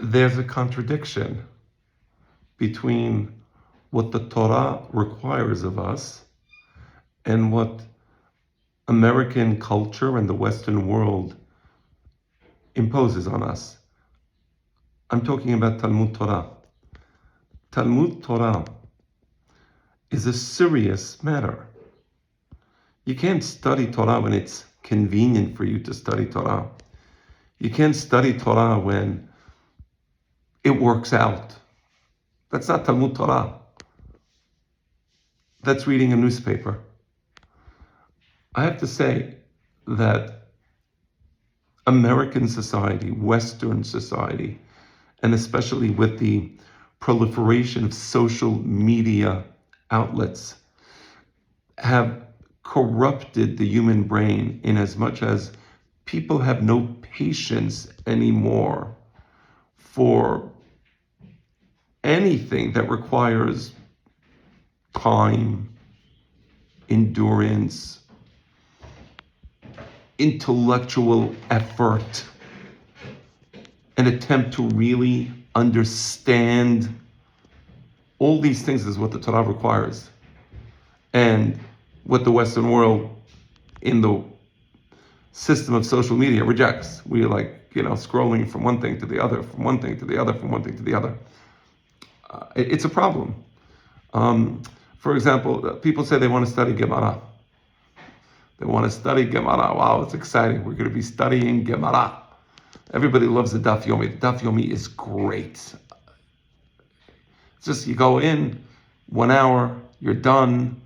there's a contradiction between what the Torah requires of us and what American culture and the Western world imposes on us. I'm talking about Talmud Torah. Talmud Torah is a serious matter. You can't study Torah when it's convenient for you to study Torah. You can't study Torah when it works out. That's not Talmud Torah. That's reading a newspaper. I have to say that American society, Western society, and especially with the proliferation of social media outlets, have corrupted the human brain in as much as people have no patience anymore for anything that requires time, endurance, intellectual effort, an attempt to really understand. All these things is what the Torah requires. And what the Western world in the system of social media rejects. We're scrolling from one thing to the other, from one thing to the other, from one thing to the other. It's a problem. For example, people say they want to study Gemara. They want to study Gemara. Wow, it's exciting. We're going to be studying Gemara. Everybody loves the Daf Yomi. The Daf Yomi is great. It's just you go in, 1 hour, you're done,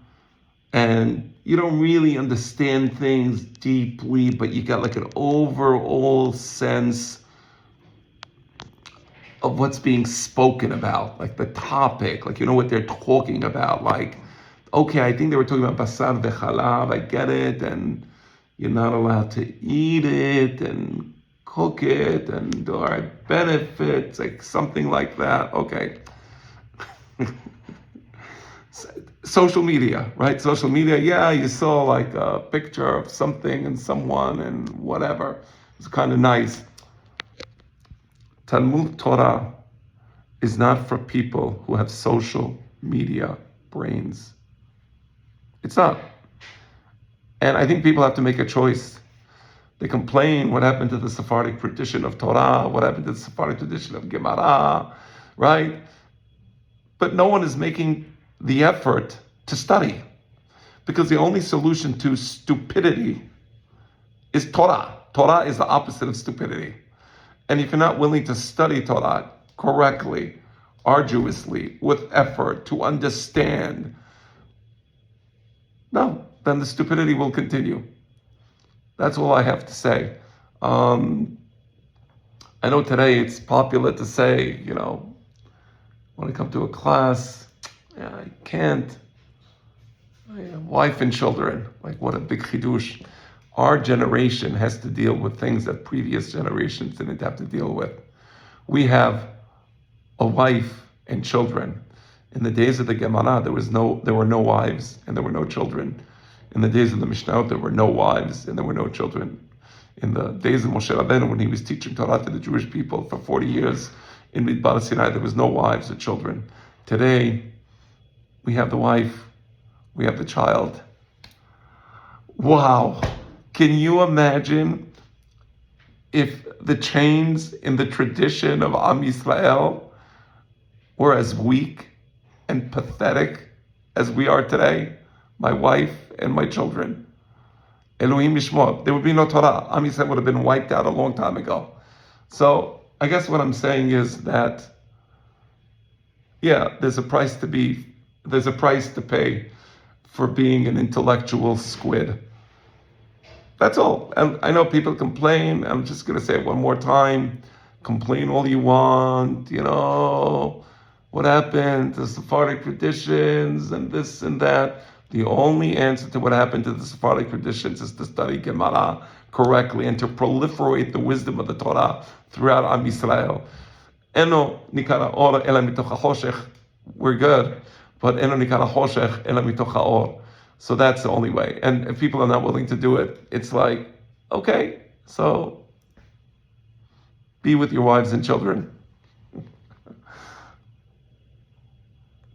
and you don't really understand things deeply, but you got like an overall sense of what's being spoken about, like the topic, like you know what they're talking about, like, okay, I think they were talking about basar v'chalav, I get it, and you're not allowed to eat it and cook it, and there are benefits, like something like that, okay. Social media, right? Social media, yeah, you saw like a picture of something and someone and whatever. It's kind of nice. Talmud Torah is not for people who have social media brains. It's not. And I think people have to make a choice. They complain, what happened to the Sephardic tradition of Torah? What happened to the Sephardic tradition of Gemara? Right? But no one is making the effort to study, because the only solution to stupidity is Torah. Torah is the opposite of stupidity. And if you're not willing to study Torah correctly, arduously, with effort to understand, no, then the stupidity will continue. That's all I have to say. I know today it's popular to say, when I come to a class, I can't. I have wife and children. Like, what a big chidush. Our generation has to deal with things that previous generations didn't have to deal with. We have a wife and children. In the days of the Gemara, there were no wives and there were no children. In the days of the Mishnah, there were no wives and there were no children. In the days of Moshe Rabbeinu, when he was teaching Torah to the Jewish people for 40 years in Midbar Sinai, there was no wives or children. Today, we have the wife, we have the child. Wow. Can you imagine if the chains in the tradition of Am Yisrael were as weak and pathetic as we are today? My wife and my children. Elohim Yishmor. There would be no Torah. Am Yisrael would have been wiped out a long time ago. So I guess what I'm saying is that, yeah, there's a price to pay for being an intellectual squid. That's all. And I know people complain. I'm just going to say it one more time. Complain all you want. What happened to Sephardic traditions and this and that. The only answer to what happened to the Sephardic traditions is to study Gemara correctly and to proliferate the wisdom of the Torah throughout Am Yisrael. Eno nikara or ela mitoch hachoshech. We're good. But eno nikara choshech ela mitoch haor. So that's the only way. And if people are not willing to do it, it's like, okay, so be with your wives and children.